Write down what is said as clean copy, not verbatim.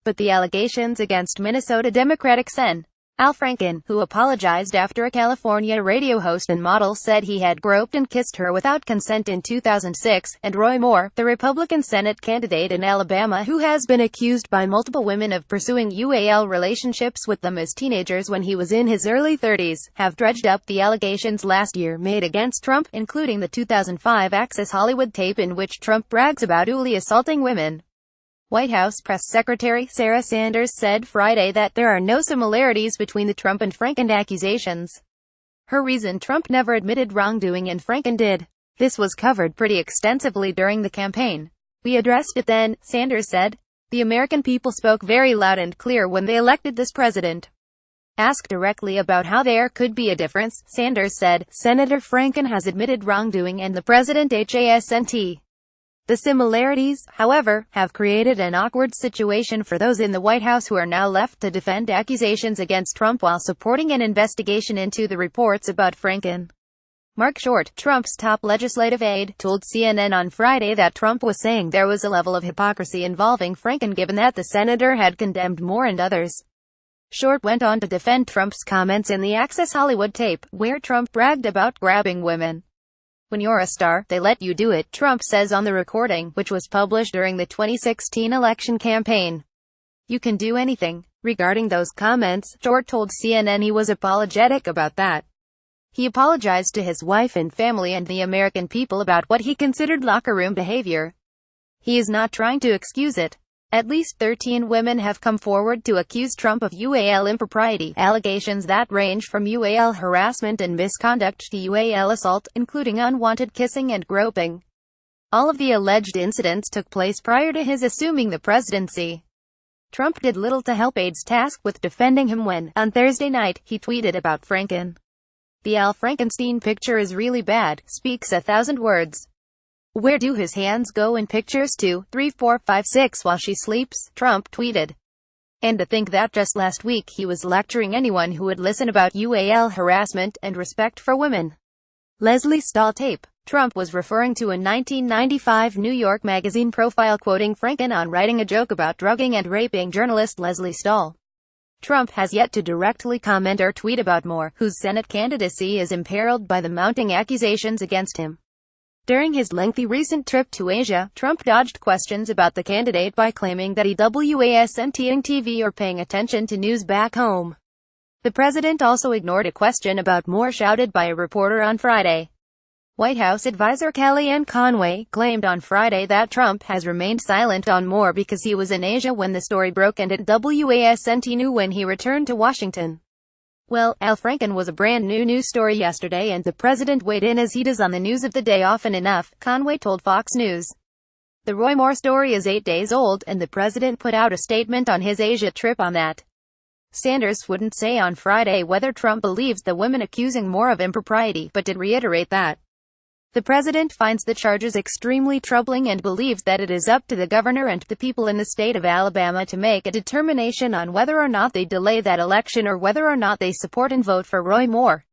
but the allegations against Minnesota Democratic Sen. Franken, who apologized after a California radio host and model said he had groped and kissed her without consent in 2006, and Roy Moore, the Republican Senate candidate in Alabama who has been accused by multiple women of pursuing uall relationships with them as teenagers when he was in his early 30s, have dredged up the allegations last year made against Trump, including the 2005 Access Hollywood tape in which Trump brags about ually assaulting women. White House Press Secretary Sarah Sanders said Friday that there are no similarities between the Trump and Franken accusations. Her reason: Trump never admitted wrongdoing and Franken did. This was covered pretty extensively during the campaign. We addressed it then, Sanders said. The American people spoke very loud and clear when they elected this president. Asked directly about how there could be a difference, Sanders said, Senator Franken has admitted wrongdoing and the president hasn't. The similarities, however, have created an awkward situation for those in the White House who are now left to defend accusations against Trump while supporting an investigation into the reports about Franken. Mark Short, Trump's top legislative aide, told CNN on Friday that Trump was saying there was a level of hypocrisy involving Franken given that the senator had condemned Moore and others. Short went on to defend Trump's comments in the Access Hollywood tape, where Trump bragged about grabbing women. When you're a star, they let you do it, Trump says on the recording, which was published during the 2016 election campaign. You can do anything. Regarding those comments, Short told CNN he was apologetic about that. He apologized to his wife and family and the American people about what he considered locker room behavior. He is not trying to excuse it. At least 13 women have come forward to accuse Trump of uall impropriety, allegations that range from uall harassment and misconduct to uall assault, including unwanted kissing and groping. All of the alleged incidents took place prior to his assuming the presidency. Trump did little to help aides tasked with defending him when, on Thursday night, he tweeted about Franken. The Al Frankenstein picture is really bad, speaks 1,000 words. Where do his hands go in pictures 2, 3, 4, 5, 6 while she sleeps? Trump tweeted. And to think that just last week he was lecturing anyone who would listen about uall harassment and respect for women. Leslie Stahl tape. Trump was referring to a 1995 New York Magazine profile quoting Franken on writing a joke about drugging and raping journalist Leslie Stahl. Trump has yet to directly comment or tweet about Moore, whose Senate candidacy is imperiled by the mounting accusations against him. During his lengthy recent trip to Asia, Trump dodged questions about the candidate by claiming that he wasn't on TV or paying attention to news back home. The president also ignored a question about Moore shouted by a reporter on Friday. White House advisor Kellyanne Conway claimed on Friday that Trump has remained silent on Moore because he was in Asia when the story broke and it wasn't new when he returned to Washington. Well, Al Franken was a brand new news story yesterday and the president weighed in as he does on the news of the day often enough, Conway told Fox News. The Roy Moore story is 8 days old and the president put out a statement on his Asia trip on that. Sanders wouldn't say on Friday whether Trump believes the women accusing Moore of impropriety, but did reiterate that the president finds the charges extremely troubling and believes that it is up to the governor and the people in the state of Alabama to make a determination on whether or not they delay that election or whether or not they support and vote for Roy Moore.